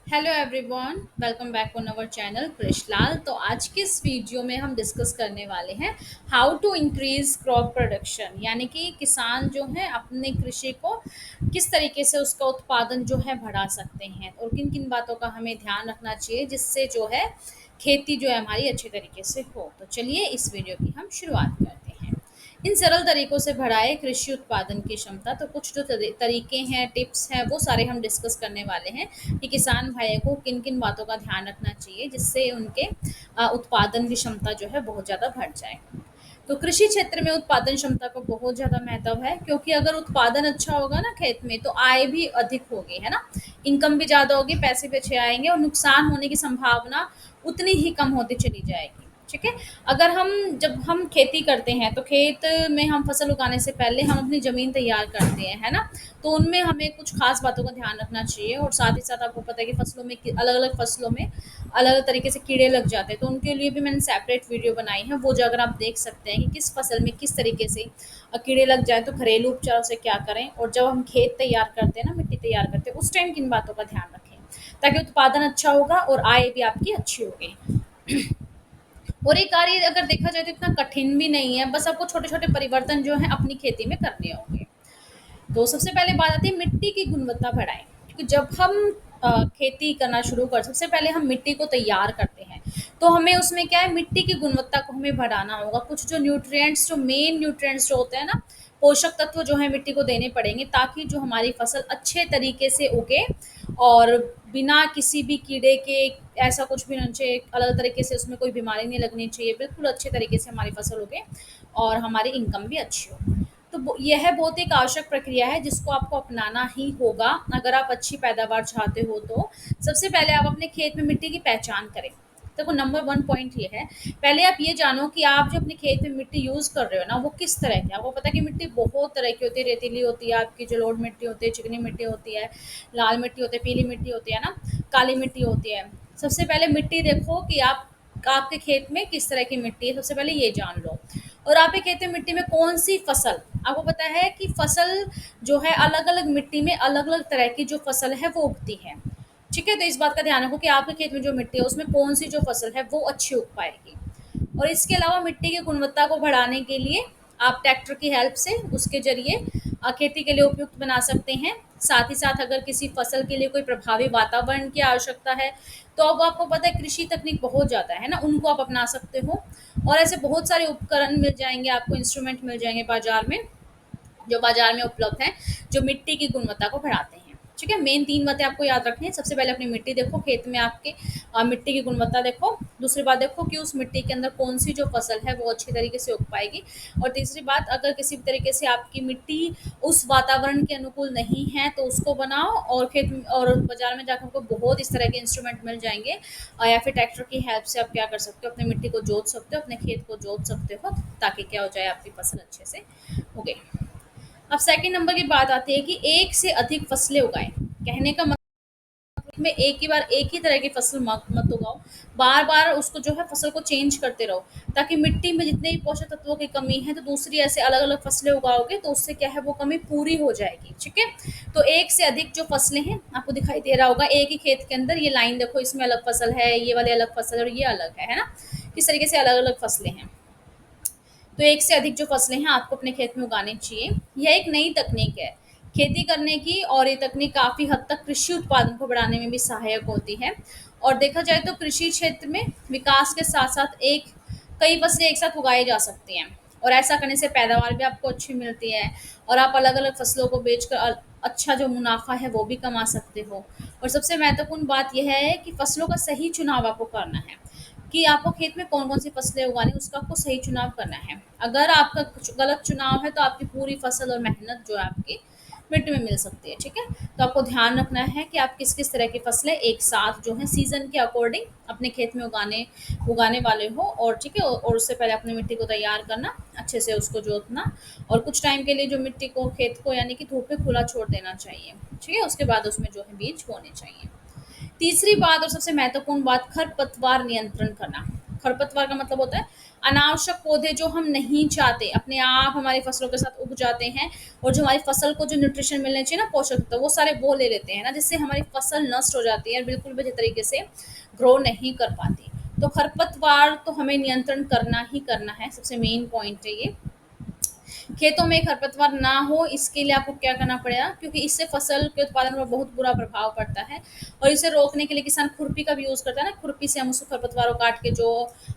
Hello everyone, welcome back on our channel Krish Lal. तो आज की इस वीडियो में हम डिस्कस करने वाले हैं how to increase crop production, यानी कि किसान जो है अपने कृषि को किस तरीके से उसका उत्पादन जो है बढ़ा सकते हैं और किन किन बातों का हमें ध्यान रखना चाहिए जिससे जो है खेती जो है हमारी अच्छे तरीके से हो। तो चलिए इस वीडियो की हम शुरुआत करते हैं। इन सरल तरीकों से बढ़ाए कृषि उत्पादन की क्षमता। तो कुछ जो तरीके हैं, टिप्स हैं, वो सारे हम डिस्कस करने वाले हैं कि किसान भाई को किन किन बातों का ध्यान रखना चाहिए जिससे उनके उत्पादन की क्षमता जो है बहुत ज़्यादा बढ़ जाए। तो कृषि क्षेत्र में उत्पादन क्षमता का बहुत ज़्यादा महत्व है, क्योंकि अगर उत्पादन अच्छा होगा ना खेत में, तो आय भी अधिक होगी, है ना। इनकम भी ज़्यादा होगी, पैसे भी अच्छे आएंगे और नुकसान होने की संभावना उतनी ही कम होती चली जाएगी। ठीक है। अगर हम जब हम खेती करते हैं तो खेत में हम फसल उगाने से पहले हम अपनी ज़मीन तैयार करते हैं, है ना। तो उनमें हमें कुछ खास बातों का ध्यान रखना चाहिए और साथ ही साथ आपको पता है कि फसलों में अलग अलग फसलों में अलग अलग तरीके से कीड़े लग जाते हैं, तो उनके लिए भी मैंने सेपरेट वीडियो बनाई है। वो जो अगर आप देख सकते हैं कि किस फसल में किस तरीके से कीड़े लग जाए तो घरेलू उपचारों से क्या करें, और जब हम खेत तैयार करते हैं ना, मिट्टी तैयार करते हैं, उस टाइम किन बातों का ध्यान रखें ताकि उत्पादन अच्छा होगा और आय भी आपकी अच्छी होगी। और ये कार्य अगर देखा जाए तो इतना कठिन भी नहीं है, बस आपको छोटे छोटे परिवर्तन जो है अपनी खेती में करने होंगे। तो सबसे पहले बात आती है मिट्टी की गुणवत्ता बढ़ाएं, क्योंकि जब हम खेती करना शुरू कर, सबसे पहले हम मिट्टी को तैयार करते हैं, तो हमें उसमें क्या है, मिट्टी की गुणवत्ता को हमें बढ़ाना होगा। कुछ जो न्यूट्रिएंट्स, जो मेन न्यूट्रिएंट्स जो होते हैं ना, पोषक तत्व जो है मिट्टी को देने पड़ेंगे ताकि जो हमारी फसल अच्छे तरीके से उगे और बिना किसी भी कीड़े के, ऐसा कुछ भी नहीं चाहिए, अलग तरीके से उसमें कोई बीमारी नहीं लगनी चाहिए, बिल्कुल अच्छे तरीके से हमारी फसल उगे और हमारी इनकम भी अच्छी हो। तो यह बहुत एक आवश्यक प्रक्रिया है जिसको आपको अपनाना ही होगा अगर आप अच्छी पैदावार चाहते हो। तो सबसे पहले आप अपने खेत में मिट्टी की पहचान करें। देखो, नंबर वन पॉइंट ये है, पहले आप ये जानो कि आप जो अपने खेत में मिट्टी यूज़ कर रहे हो ना, वो किस तरह की है। आपको पता है कि मिट्टी बहुत तरह की होती है, रेतीली होती है, आपकी जलोढ़ मिट्टी होती है, चिकनी मिट्टी होती है, लाल मिट्टी होती है, पीली मिट्टी होती है ना, काली मिट्टी होती है। सबसे पहले मिट्टी देखो कि आपके खेत में किस तरह की मिट्टी है, सबसे पहले ये जान लो। और आपके खेत में मिट्टी में कौन सी फसल, आपको पता है कि फसल जो है अलग अलग मिट्टी में अलग अलग तरह की जो फसल है वो उगती है। ठीक है। तो इस बात का ध्यान रखो कि आपके खेत में जो मिट्टी है उसमें कौन सी जो फसल है वो अच्छी उग पाएगी। और इसके अलावा मिट्टी की गुणवत्ता को बढ़ाने के लिए आप ट्रैक्टर की हेल्प से उसके जरिए खेती के लिए उपयुक्त बना सकते हैं। साथ ही साथ अगर किसी फसल के लिए कोई प्रभावी वातावरण की आवश्यकता है, तो अब आपको पता है कृषि तकनीक बहुत ज़्यादा है ना, उनको आप अपना सकते हो। और ऐसे बहुत सारे उपकरण मिल जाएंगे आपको, इंस्ट्रूमेंट मिल जाएंगे बाजार में, जो बाजार में उपलब्ध हैं, जो मिट्टी की गुणवत्ता को बढ़ाते हैं। ठीक है। मेन तीन बातें आपको याद रखनी है। सबसे पहले अपनी मिट्टी देखो, खेत में आपके मिट्टी की गुणवत्ता देखो। दूसरी बात देखो कि उस मिट्टी के अंदर कौन सी जो फसल है वो अच्छी तरीके से उग पाएगी। और तीसरी बात, अगर किसी भी तरीके से आपकी मिट्टी उस वातावरण के अनुकूल नहीं है तो उसको बनाओ, और और बाजार में जाकर आपको बहुत इस तरह के इंस्ट्रूमेंट मिल जाएंगे, या फिर ट्रैक्टर की हेल्प से आप क्या कर सकते हो, अपनी मिट्टी को जोत सकते हो, अपने खेत को जोत सकते हो, ताकि क्या हो जाए, आपकी फसल अच्छे से उगे। अब सेकंड नंबर की बात आती है कि एक से अधिक फसलें उगाएं। कहने का मतलब में एक ही बार एक ही तरह की फसल मत मत उगाओ, बार बार उसको जो है फसल को चेंज करते रहो, ताकि मिट्टी में जितने भी पोषक तत्वों की कमी है तो दूसरी ऐसे अलग अलग फसलें उगाओगे तो उससे क्या है, वो कमी पूरी हो जाएगी। ठीक है। तो एक से अधिक जो फसलें हैं, आपको दिखाई दे रहा होगा एक ही खेत के अंदर, ये लाइन देखो, इसमें अलग फसल है, ये वाले अलग फसल है और ये अलग है ना। किस तरीके से अलग अलग फसलें हैं। तो एक से अधिक जो फसलें हैं आपको अपने खेत में उगानी चाहिए। यह एक नई तकनीक है खेती करने की, और ये तकनीक काफ़ी हद तक कृषि उत्पादन को बढ़ाने में भी सहायक होती है। और देखा जाए तो कृषि क्षेत्र में विकास के साथ साथ कई फसलें एक साथ उगाई जा सकती हैं, और ऐसा करने से पैदावार भी आपको अच्छी मिलती है, और आप अलग अलग फसलों को बेचकर अच्छा जो मुनाफा है वो भी कमा सकते हो। और सबसे महत्वपूर्ण बात यह है कि फसलों का सही चुनाव आपको करना है, कि आपको खेत में कौन-कौन सी फसलें उगानी है, उसका आपको सही चुनाव करना है। अगर आपका कुछ गलत चुनाव है, तो आपकी पूरी फसल और मेहनत जो है आपकी मिट्टी में मिल सकती है। ठीक है। तो आपको ध्यान रखना है कि आप किस-किस तरह की फसलें एक साथ जो है सीज़न के अकॉर्डिंग अपने खेत में उगाने वाले हो। और ठीक है, और उससे पहले अपनी मिट्टी को तैयार करना, अच्छे से उसको जोतना, और कुछ टाइम के लिए जो मिट्टी को, खेत को यानी कि धूप में खुला छोड़ देना चाहिए। ठीक है। उसके बाद उसमें जो है बीज बोने चाहिए। तीसरी बात और सबसे महत्वपूर्ण बात, खरपतवार नियंत्रण करना। खरपतवार का मतलब होता है अनावश्यक पौधे जो हम नहीं चाहते अपने आप हमारी फसलों के साथ उग जाते हैं, और जो हमारी फसल को जो न्यूट्रिशन मिलने चाहिए ना, पोषक तत्व, वो सारे वो ले लेते हैं ना, जिससे हमारी फसल नष्ट हो जाती है और बिल्कुल भी अच्छे तरीके से ग्रो नहीं कर पाती। तो खरपतवार तो हमें नियंत्रण करना ही करना है, सबसे मेन पॉइंट है ये। खेतों में खरपतवार ना हो इसके लिए आपको क्या करना पड़ेगा, क्योंकि इससे फसल के उत्पादन पर बहुत बुरा प्रभाव पड़ता है। और इसे रोकने के लिए किसान खुरपी का भी यूज़ करता है ना, खुरपी से हम उस खरपतवारों को काट के जो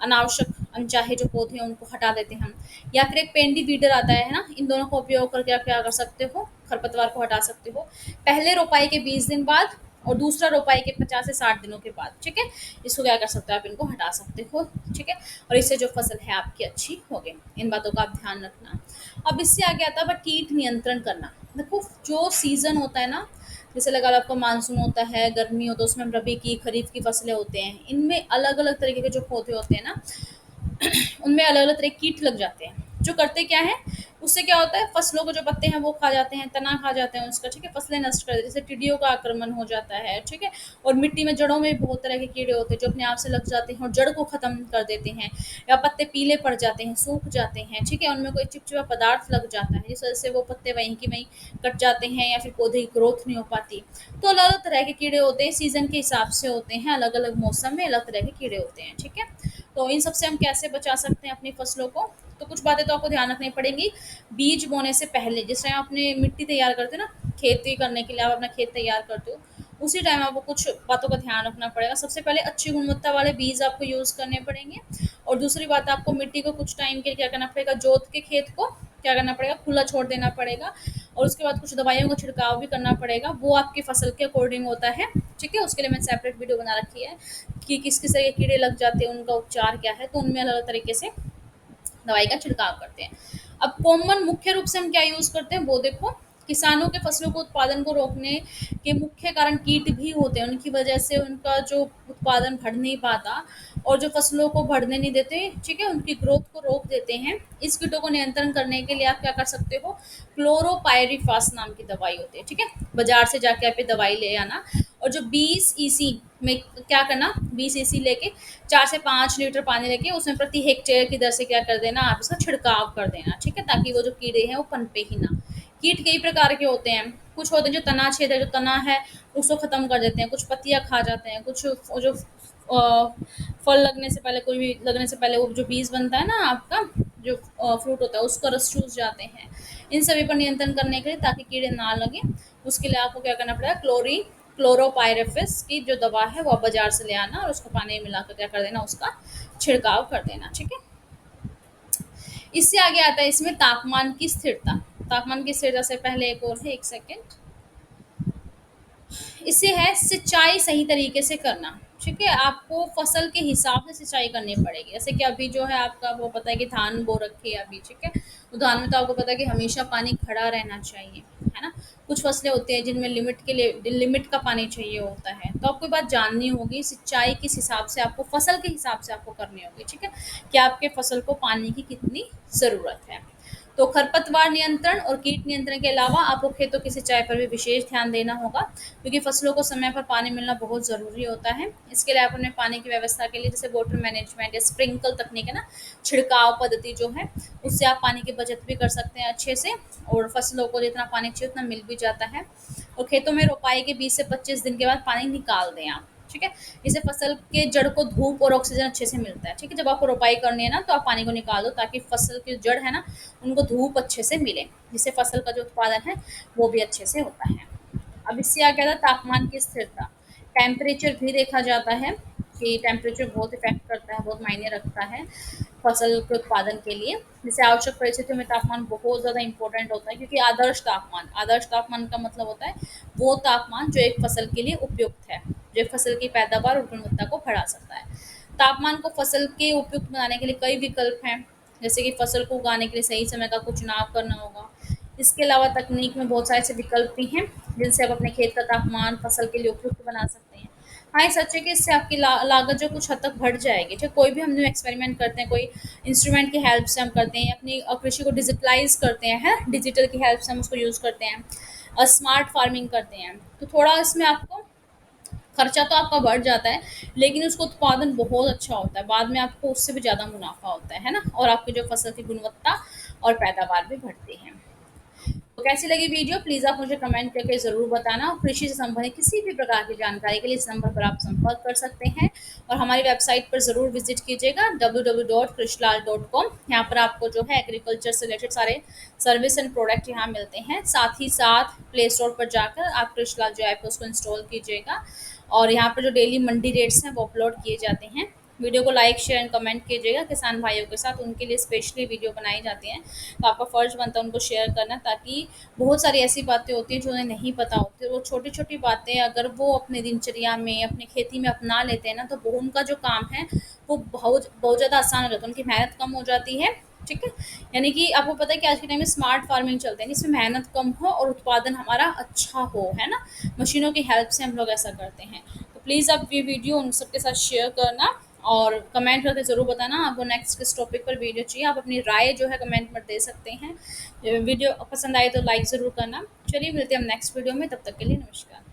अनावश्यक अनचाहे जो पौधे हैं उनको हटा देते हैं हम। या फिर एक पेंडी वीडर आता है ना, इन दोनों का उपयोग करके आप क्या कर सकते हो, खरपतवार को हटा सकते हो। पहले रोपाई के 20 दिन बाद और दूसरा रोपाई के 50 से 60 दिनों के बाद, ठीक है। इसको क्या कर सकते हो, आप इनको हटा सकते हो, ठीक है। और इससे जो फसल है आपकी अच्छी होगी। इन बातों का आप ध्यान रखना। अब इससे आगे आता है कीट नियंत्रण करना। देखो जो सीजन होता है ना, जैसे लगा लो आपका मानसून होता है, गर्मी होता है, उसमें हम रबी की खरीफ की फसलें होते हैं, इनमें अलग अलग तरीके के जो पौधे होते हैं ना, उनमें अलग अलग तरह के कीट लग जाते हैं। जो करते क्या है, उससे क्या होता है, फसलों के जो पत्ते हैं वो खा जाते हैं, तना खा जाते हैं उसका, ठीक है, फसलें नष्ट कर देते हैं, जैसे टिड्डियों का आक्रमण हो जाता है, ठीक है। और मिट्टी में जड़ों में भी बहुत तरह के कीड़े होते हैं जो अपने आप से लग जाते हैं और जड़ को खत्म कर देते हैं, या पत्ते पीले पड़ जाते हैं, सूख जाते हैं, ठीक है, उनमें कोई चिपचिपा पदार्थ लग जाता है जिस वजह से वो पत्ते वहीं की वहीं कट जाते हैं, या फिर पौधे की ग्रोथ नहीं हो पाती। तो अलग अलग तरह के कीड़े होते हैं, सीजन के हिसाब से होते हैं, अलग अलग मौसम में अलग तरह के कीड़े होते हैं, ठीक है। तो इन सबसे हम कैसे बचा सकते हैं अपनी फसलों को, तो कुछ बातें तो आपको ध्यान रखनी पड़ेंगी। बीज बोने से पहले जिस टाइम आपने मिट्टी तैयार करते हो ना, खेती करने के लिए आप अपना खेत तैयार करते हो, उसी टाइम आपको कुछ बातों का ध्यान रखना पड़ेगा। सबसे पहले अच्छी गुणवत्ता वाले बीज आपको यूज़ करने पड़ेंगे। और दूसरी बात, आपको मिट्टी को कुछ टाइम के लिए क्या करना पड़ेगा, जोत के खेत को क्या करना पड़ेगा, खुला छोड़ देना पड़ेगा। और उसके बाद कुछ दवाइयों का छिड़काव भी करना पड़ेगा, वो आपकी फसल के अकॉर्डिंग होता है, ठीक है। उसके लिए मैंने सेपरेट वीडियो बना रखी है कि किस किस तरह के कीड़े लग जाते हैं, उनका उपचार क्या है, तो उनमें अलग अलग तरीके से दवाई का छिड़काव करते हैं। अब कॉमन मुख्य रूप से हम क्या यूज़ करते हैं वो देखो। किसानों के फसलों को उत्पादन को रोकने के मुख्य कारण कीट भी होते हैं, उनकी वजह से उनका जो उत्पादन बढ़ नहीं पाता और जो फसलों को बढ़ने नहीं देते, ठीक है, उनकी ग्रोथ को रोक देते हैं। इस कीटों को नियंत्रण करने के लिए आप क्या कर सकते हो, क्लोरोपायरिफास नाम की दवाई होती है, ठीक है, बाजार से जाके आप ये दवाई ले आना। और जो 20 EC में क्या करना, 20 EC लेके 4 से 5 लीटर पानी लेके उसमें प्रति हेक्टेयर की दर से क्या कर देना, आप इसका छिड़काव कर देना, ठीक है, ताकि वो जो कीड़े हैं वो पनपे ही ना। कीट कई प्रकार के होते हैं, कुछ होते हैं जो तना छेद है, जो तना है उसको ख़त्म कर देते हैं, कुछ पत्तियाँ खा जाते हैं, कुछ जो फल लगने से पहले, कोई भी लगने से पहले वो जो बीज बनता है ना आपका, जो फ्रूट होता है उसका रस चूस जाते हैं। इन सभी पर नियंत्रण करने के लिए, ताकि कीड़े ना लगे, उसके लिए आपको क्या करना पड़ेगा, क्लोरोपायरिफास की जो दवा है वो आप बाजार से ले आना और उसको पानी में मिलाकर क्या कर देना, उसका छिड़काव कर देना, ठीक है। इससे आगे आता है इसमें तापमान की स्थिरता। तापमान की स्थिरता से पहले एक और है, एक सेकेंड। इससे है सिंचाई सही तरीके से करना, ठीक है। आपको फसल के हिसाब से सिंचाई करनी पड़ेगी। जैसे कि अभी जो है आपका वो पता है कि धान बो रखी है अभी, ठीक है, तो धान में तो आपको पता है कि हमेशा पानी खड़ा रहना चाहिए, है ना। कुछ फसलें होती हैं जिनमें लिमिट के लिए लिमिट का पानी चाहिए होता है, तो आपको ये बात जाननी होगी सिंचाई किस हिसाब से आपको फसल के हिसाब से आपको करनी होगी, ठीक है, कि आपके फसल को पानी की कितनी ज़रूरत है। तो खरपतवार नियंत्रण और कीट नियंत्रण के अलावा आपको खेतों की सिंचाई पर भी विशेष ध्यान देना होगा, क्योंकि फसलों को समय पर पानी मिलना बहुत ज़रूरी होता है। इसके लिए आप अपने पानी की व्यवस्था के लिए जैसे वाटर मैनेजमेंट या स्प्रिंकल तकनीक है ना, छिड़काव पद्धति जो है, उससे आप पानी की बचत भी कर सकते हैं अच्छे से, और फसलों को जितना पानी चाहिए उतना मिल भी जाता है। और खेतों में रोपाई के 20 से 25 दिन के बाद पानी निकाल दें आप, ठीक है। इससे फसल के जड़ को धूप और ऑक्सीजन अच्छे से मिलता है, ठीक है। जब आपको रोपाई करनी है ना, तो आप पानी को निकाल दो ताकि फसल की जड़ है ना, उनको धूप अच्छे से मिले, जिससे फसल का जो उत्पादन है वो भी अच्छे से होता है। अब इससे आ गया था तापमान की स्थिरता। टेम्परेचर भी देखा जाता है कि टेम्परेचर बहुत इफेक्ट करता है, बहुत मायने रखता है फसल के उत्पादन के लिए। जैसे आवश्यक परिस्थितियों में तापमान बहुत ज़्यादा इंपॉर्टेंट होता है, क्योंकि आदर्श तापमान का मतलब होता है वो तापमान जो एक फसल के लिए उपयुक्त है, जो एक फसल की पैदावार और गुणवत्ता को बढ़ा सकता है। तापमान को फसल के उपयुक्त बनाने के लिए कई विकल्प हैं, जैसे कि फसल को उगाने के लिए सही समय का कुछ चुनाव करना होगा। इसके अलावा तकनीक में बहुत सारे ऐसे विकल्प भी हैं जिनसे आप अपने खेत का तापमान फसल के लिए उपयुक्त बना सकते हैं। हाँ, ये सच है कि इससे आपकी लागत जो कुछ हद तक बढ़ जाएगी। जो कोई भी हम न्यू एक्सपेरिमेंट करते हैं, कोई इंस्ट्रूमेंट की हेल्प से हम करते हैं, अपनी कृषि को डिजिटलाइज करते हैं, डिजिटल की हेल्प से हम उसको यूज़ करते हैं, स्मार्ट फार्मिंग करते हैं, तो थोड़ा इसमें आपको खर्चा तो आपका बढ़ जाता है, लेकिन उसका उत्पादन बहुत अच्छा होता है, बाद में आपको उससे भी ज़्यादा मुनाफ़ा होता है ना? और आपकी जो फसल की गुणवत्ता और पैदावार भी बढ़ती है। तो कैसी लगी वीडियो प्लीज़ आप मुझे कमेंट करके ज़रूर बताना, और कृषि से संबंधित किसी भी प्रकार की जानकारी के लिए इस नंबर पर आप संपर्क कर सकते हैं, और हमारी वेबसाइट पर ज़रूर विजिट कीजिएगा www.krishlal.com। यहाँ पर आपको जो है एग्रीकल्चर से रिलेटेड सारे सर्विस एंड प्रोडक्ट यहाँ मिलते हैं। साथ ही साथ प्ले स्टोर पर जाकर आप कृषलाल जो ऐप है उसको इंस्टॉल कीजिएगा, और यहाँ पर जो डेली मंडी रेट्स हैं वो अपलोड किए जाते हैं। वीडियो को लाइक शेयर एंड कमेंट कीजिएगा किसान भाइयों के साथ, उनके लिए स्पेशली वीडियो बनाई जाती हैं, तो आपका फ़र्ज़ बनता है उनको शेयर करना, ताकि बहुत सारी ऐसी बातें होती हैं जो उन्हें नहीं पता होती, वो छोटी छोटी बातें अगर वो अपने दिनचर्या में अपनी खेती में अपना लेते हैं ना, तो वो उनका जो काम है वो बहुत बहुत ज़्यादा आसान हो जाता है, उनकी मेहनत कम हो जाती है। ठीक है, यानी कि आपको पता है कि आज के टाइम में स्मार्ट फार्मिंग चलते हैं, इसमें मेहनत कम हो और उत्पादन हमारा अच्छा हो, है ना? मशीनों की हेल्प से हम लोग ऐसा करते हैं। तो प्लीज़ आप ये वीडियो उन सबके साथ शेयर करना, और कमेंट करके ज़रूर बताना आपको नेक्स्ट किस टॉपिक पर वीडियो चाहिए। आप अपनी राय जो है कमेंट में दे सकते हैं। वीडियो पसंद आए तो लाइक ज़रूर करना। चलिए मिलते हैं हम नेक्स्ट वीडियो में, तब तक के लिए नमस्कार।